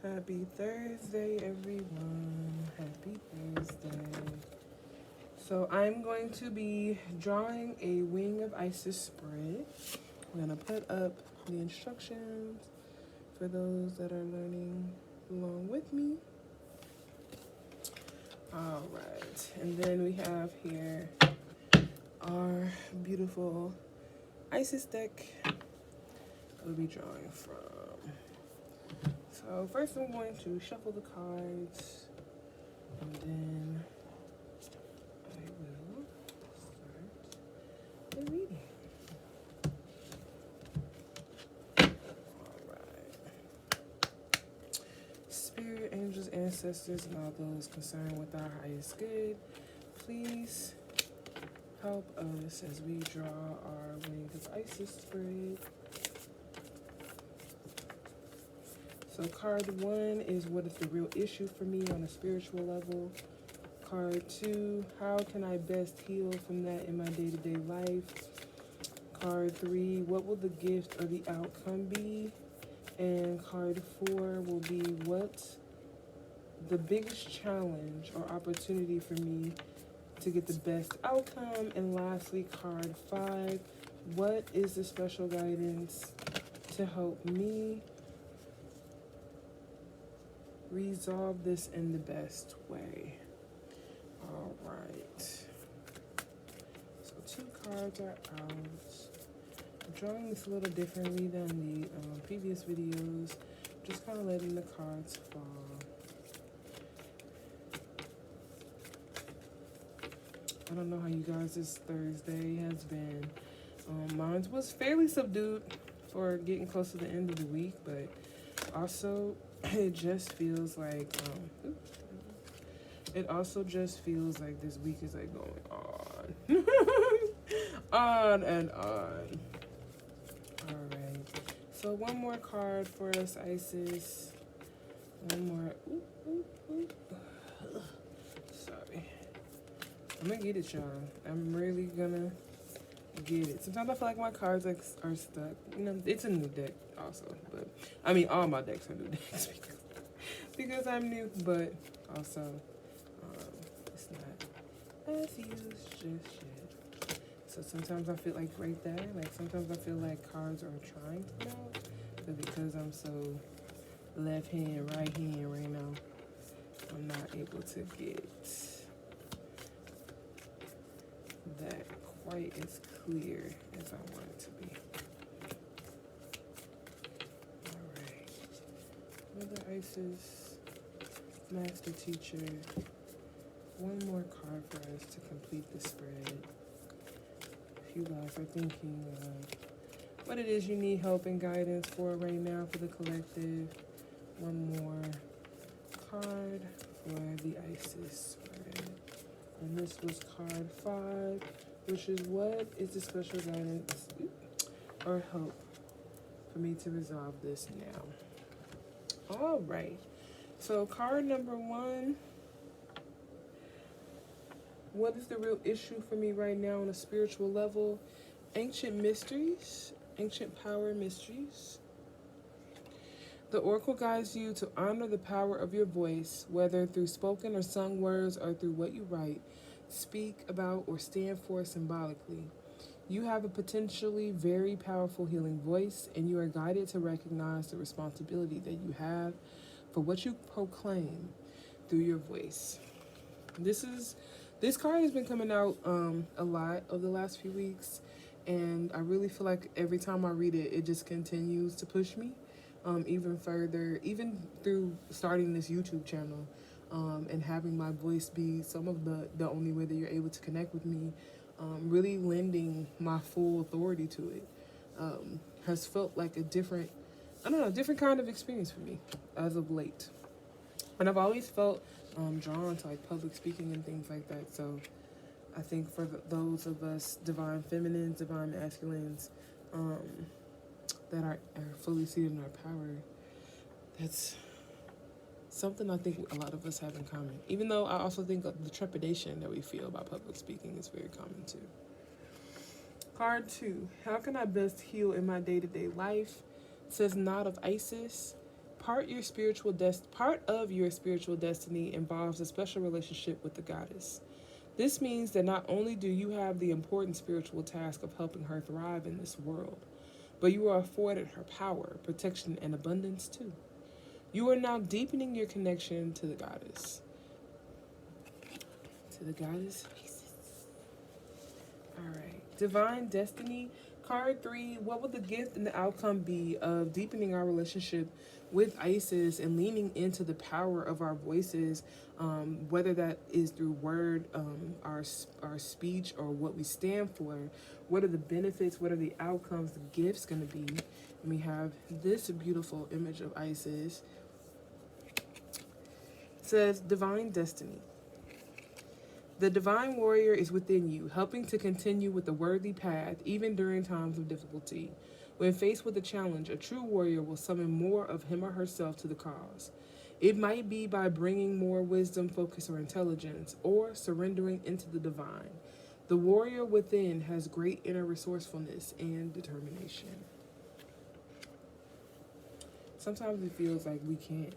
Happy Thursday, everyone. Happy Thursday. So I'm going to be drawing a Wing of Isis spread. I'm going to put up the instructions for those that are learning along with me. All right. And then we have here our beautiful Isis deck we'll be drawing from. So first I'm going to shuffle the cards, and then I will start the reading. Alright. Spirit, angels, ancestors, and all those concerned with our highest good, please help us as we draw our Wing of Isis spread. So card 1 is what is the real issue for me on a spiritual level. Card 2, how can I best heal from that in my day-to-day life? Card 3, what will the gift or the outcome be? And card 4 will be what's the biggest challenge or opportunity for me to get the best outcome? And lastly, card 5, what is the special guidance to help me resolve this in the best way? All right. So 2 cards are out. I'm drawing this a little differently than the previous videos. Just kind of letting the cards fall. I don't know how you guys this Thursday has been. Mine was fairly subdued for getting close to the end of the week, but also it just feels like this week is like going on on and on. All right, so one more card for us, Isis. One more. Sorry, I'm gonna get it, y'all. I'm really gonna get it. Sometimes I feel like my cards are stuck. You know, it's a new deck also, but I mean all my decks are new decks because I'm new, but also it's not as used just yet. So sometimes I feel like right there, like sometimes I feel like cards are trying to come out, but because I'm so left hand, right hand right now, I'm not able to get that quite as clear as I want it to be. Alright. Mother Isis, Master Teacher. One more card for us to complete the spread. If you guys are thinking of what it is you need help and guidance for right now for the collective, one more card for the Isis spread. And this was card 5, which is what is the special guidance or help for me to resolve this now. All right. So card number 1. What is the real issue for me right now on a spiritual level? Ancient mysteries, ancient power mysteries. The oracle guides you to honor the power of your voice, whether through spoken or sung words or through what you write, speak about, or stand for symbolically. You have a potentially very powerful healing voice, and you are guided to recognize the responsibility that you have for what you proclaim through your voice. This card has been coming out a lot over the last few weeks, and I really feel like every time I read it, it just continues to push me even further, even through starting this YouTube channel and having my voice be some of the only way that you're able to connect with me, really lending my full authority to it has felt like a different kind of experience for me as of late. And I've always felt drawn to like public speaking and things like that. So I think for those of us divine feminines, divine masculines, that are fully seated in our power, that's something I think a lot of us have in common. Even though I also think the trepidation that we feel about public speaking is very common too. Card 2, how can I best heal in my day-to-day life? It says Knot of Isis. Part of your spiritual destiny involves a special relationship with the goddess. This means that not only do you have the important spiritual task of helping her thrive in this world, but you are afforded her power, protection, and abundance too. You are now deepening your connection to the goddess. To the goddess. Alright. Divine Destiny. Card 3. What would the gift and the outcome be of deepening our relationship with Isis and leaning into the power of our voices, whether that is through word, our speech, or what we stand for? What are the benefits? What are the outcomes? The gifts going to be? And we have this beautiful image of Isis. It says Divine Destiny. The divine warrior is within you, helping to continue with the worthy path even during times of difficulty. When faced with a challenge, a true warrior will summon more of him or herself to the cause. It might be by bringing more wisdom, focus, or intelligence, or surrendering into the divine. The warrior within has great inner resourcefulness and determination. Sometimes it feels like we can't.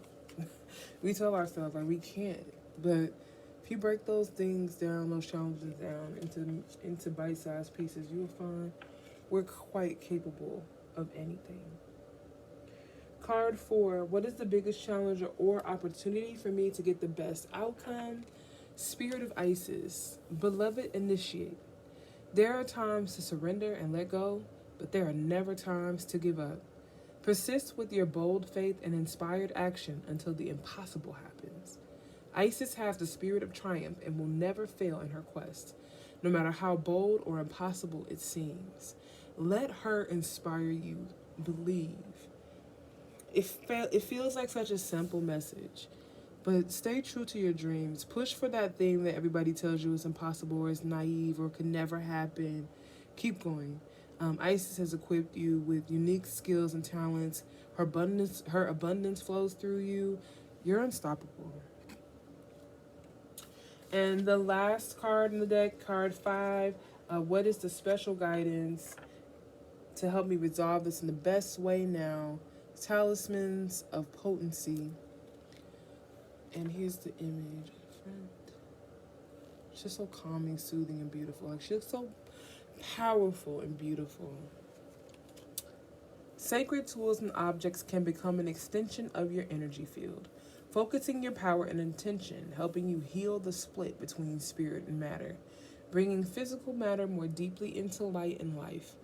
We tell ourselves like we can't, but if you break those things down, those challenges down into bite-sized pieces, you'll find we're quite capable of anything. Card 4. What is the biggest challenge or opportunity for me to get the best outcome? Spirit of Isis. Beloved, initiate. There are times to surrender and let go, but there are never times to give up. Persist with your bold faith and inspired action until the impossible happens. Isis has the spirit of triumph and will never fail in her quest, no matter how bold or impossible it seems. Let her inspire you. Believe. It feels like such a simple message, but stay true to your dreams. Push for that thing that everybody tells you is impossible or is naive or could never happen. Keep going. Isis has equipped you with unique skills and talents. Her abundance flows through you. You're unstoppable. And the last card in the deck, card 5, what is the special guidance to help me resolve this in the best way now? Talismans of Potency. And here's the image. It's just so calming, soothing, and beautiful. Like, she looks so powerful and beautiful. Sacred tools and objects can become an extension of your energy field, focusing your power and intention, helping you heal the split between spirit and matter, bringing physical matter more deeply into light and life.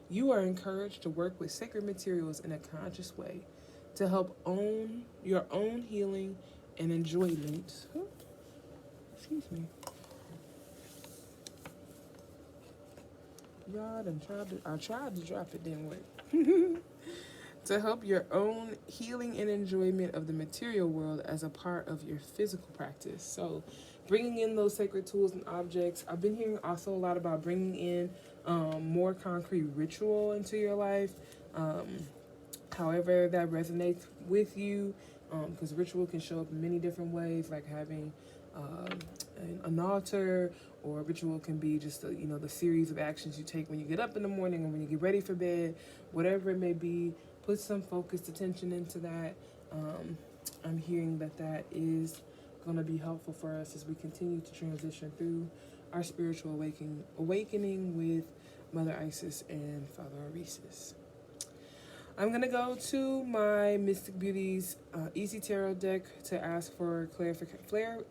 You are encouraged to work with sacred materials in a conscious way to help own your own healing and enjoyment. Excuse me. Y'all I tried to drop it, didn't work. To help your own healing and enjoyment of the material world as a part of your physical practice. So bringing in those sacred tools and objects. I've been hearing also a lot about bringing in more concrete ritual into your life. However that resonates with you, because ritual can show up in many different ways, like having an altar, or ritual can be just the series of actions you take when you get up in the morning or when you get ready for bed, whatever it may be. Put some focused attention into that. I'm hearing that is going to be helpful for us as we continue to transition through our spiritual awakening with Mother Isis and Father Orisis. I'm going to go to my Mystic Beauties Easy Tarot deck to ask for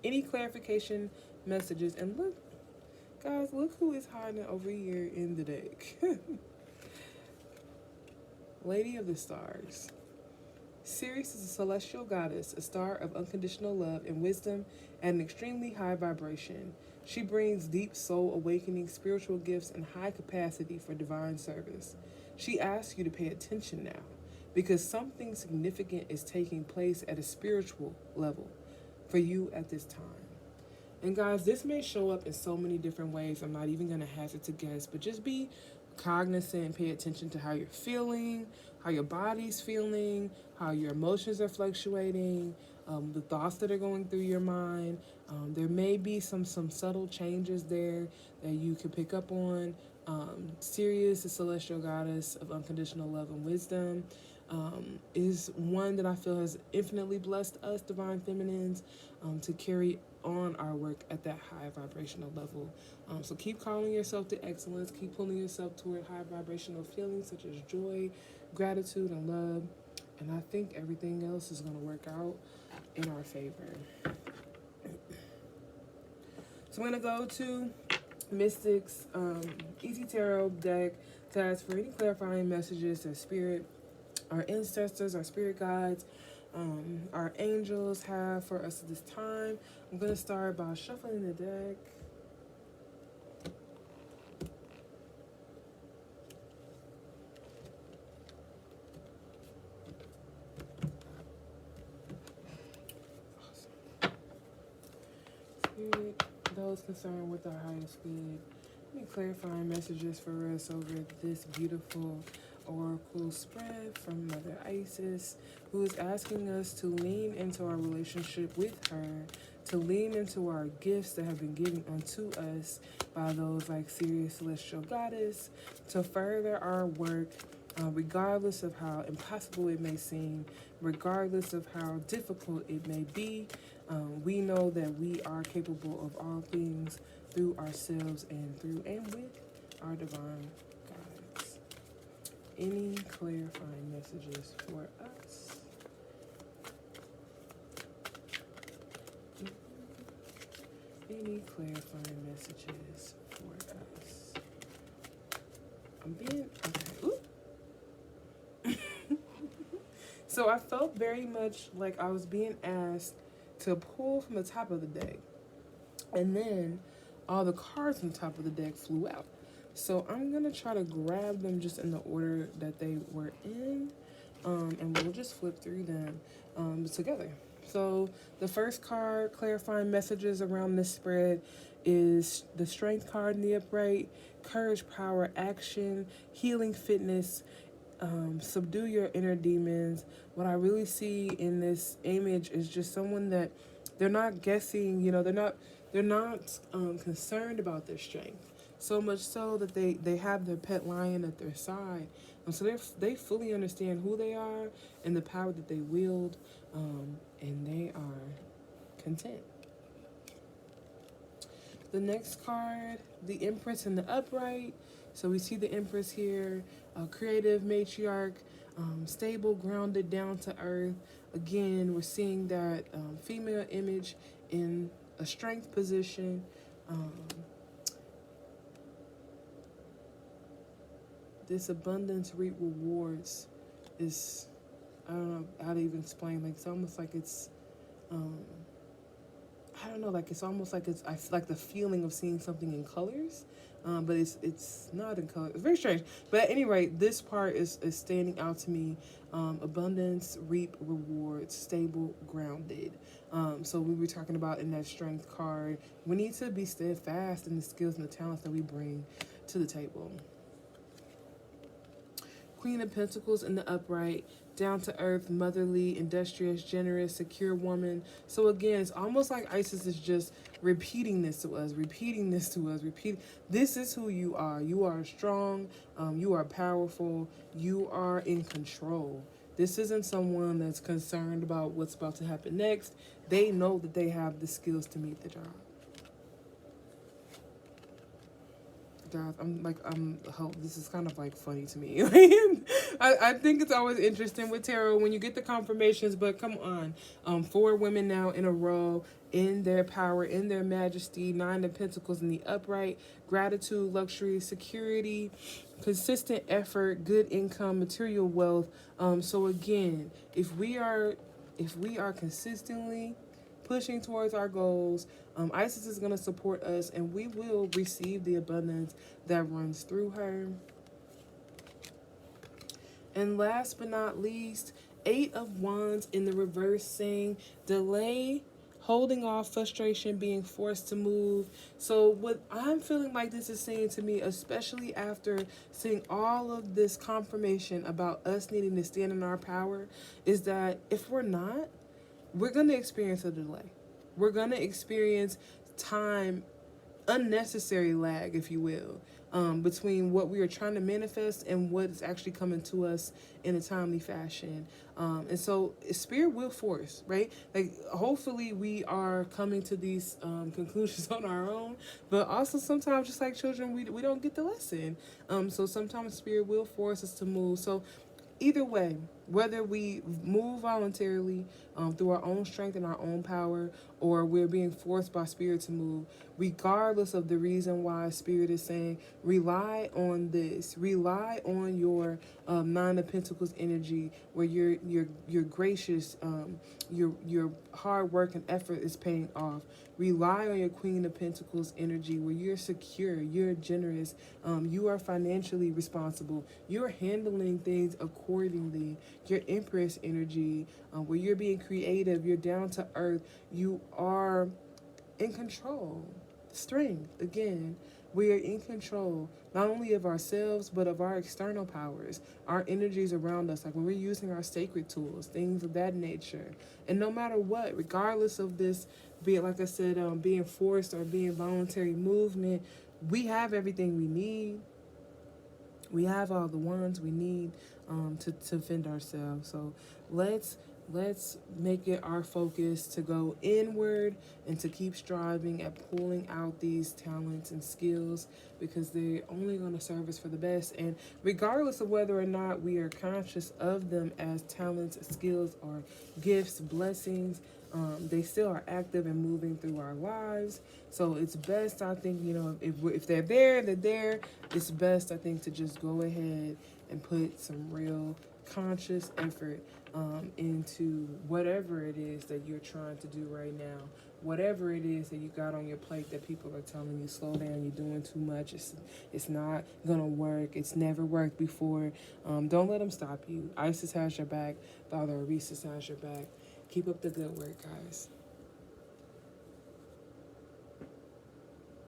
any clarification messages. And look, guys, look who is hiding over here in the deck. Lady of the Stars. Ceres is a celestial goddess, a star of unconditional love and wisdom at an extremely high vibration. She brings deep soul awakening, spiritual gifts, and high capacity for divine service. She asks you to pay attention now, because something significant is taking place at a spiritual level for you at this time. And guys, this may show up in so many different ways. I'm not even going to hazard to guess, but just be cognizant and pay attention to how you're feeling, how your body's feeling, how your emotions are fluctuating, the thoughts that are going through your mind. There may be some subtle changes there that you can pick up on. Sirius, the celestial goddess of unconditional love and wisdom. is one that I feel has infinitely blessed us, divine feminines, to carry on our work at that high vibrational level. So keep calling yourself to excellence. Keep pulling yourself toward high vibrational feelings such as joy, gratitude, and love. And I think everything else is going to work out in our favor. So I'm going to go to Mystics Easy Tarot deck to ask for any clarifying messages that Spirit, our ancestors, our spirit guides, our angels have for us at this time. I'm going to start by shuffling the deck. Spirit, those concerned with our highest good, any clarifying messages for us over this beautiful oracle spread from Mother Isis, who is asking us to lean into our relationship with her, to lean into our gifts that have been given unto us by those like Sirius Celestial Goddess, to further our work, regardless of how impossible it may seem, regardless of how difficult it may be. We know that we are capable of all things through ourselves and through and with our divine guides. Any clarifying messages for us? Any clarifying messages for us? I'm being okay. So I felt very much like I was being asked to pull from the top of the deck, and then all the cards on the top of the deck flew out. So I'm gonna try to grab them just in the order that they were in, and we'll just flip through them together. So the first card clarifying messages around this spread is the Strength card in the upright, courage, power, action, healing, fitness, subdue your inner demons. What I really see in this image is just someone that they're not guessing, they're not concerned about their strength. So much so that they have their pet lion at their side. So they fully understand who they are and the power that they wield, and they are content. The next card, the Empress in the upright. So we see the Empress here, a creative matriarch, stable, grounded, down to earth. Again, we're seeing that female image in a strength position. This abundance reap rewards is, I don't know how to even explain. Like, it's almost like it's, I don't know, like it's almost like I like the feeling of seeing something in colors, but it's not in color. It's very strange. But at any rate, this part is standing out to me. Abundance, reap, rewards, stable, grounded. So we were talking about in that strength card, we need to be steadfast in the skills and the talents that we bring to the table. Queen of Pentacles in the upright, down to earth, motherly, industrious, generous, secure woman. So again, it's almost like Isis is just repeating this to us. This is who you are. You are strong. You are powerful. You are in control. This isn't someone that's concerned about what's about to happen next. They know that they have the skills to meet the job. Guys, this is kind of like funny to me. I think it's always interesting with tarot when you get the confirmations, but come on. 4 women now in a row in their power, in their majesty. 9 of Pentacles in the upright, gratitude, luxury, security, consistent effort, good income, material wealth. So again, if we are consistently pushing towards our goals, Isis is going to support us, and we will receive the abundance that runs through her. And last but not least, 8 of Wands in the reverse, saying delay, holding off, frustration, being forced to move. So what I'm feeling like this is saying to me, especially after seeing all of this confirmation about us needing to stand in our power, is that if we're not, we're going to experience a delay. We're going to experience time, unnecessary lag, if you will. between what we are trying to manifest and what is actually coming to us in a timely fashion. And so spirit will force, right? Like, hopefully we are coming to these conclusions on our own, but also sometimes, just like children, we don't get the lesson. So sometimes spirit will force us to move. So either way, whether we move voluntarily through our own strength and our own power, or we're being forced by spirit to move, regardless of the reason why spirit is saying, rely on this, rely on your Nine of Pentacles energy, where you're gracious, your hard work and effort is paying off. Rely on your Queen of Pentacles energy, where you're secure, you're generous, you are financially responsible, you're handling things accordingly. Your Empress energy, where you're being creative, you're down to earth, you are in control. Strength, again, we are in control not only of ourselves but of our external powers, our energies around us, like when we're using our sacred tools, things of that nature. And no matter what, regardless of this, be it, like I said, being forced or being voluntary movement, we have everything we need. We have all the ones we need to fend ourselves. So let's make it our focus to go inward and to keep striving at pulling out these talents and skills, because they're only going to serve us for the best. And regardless of whether or not we are conscious of them as talents, skills, or gifts, blessings, they still are active and moving through our lives. So it's best, I think, if they're there, they're there. It's best, I think, to just go ahead and put some real conscious effort into whatever it is that you're trying to do right now. Whatever it is that you got on your plate that people are telling you, slow down, you're doing too much, it's not going to work, it's never worked before. Don't let them stop you. Isis has your back. Father Aresis has your back. Keep up the good work, guys.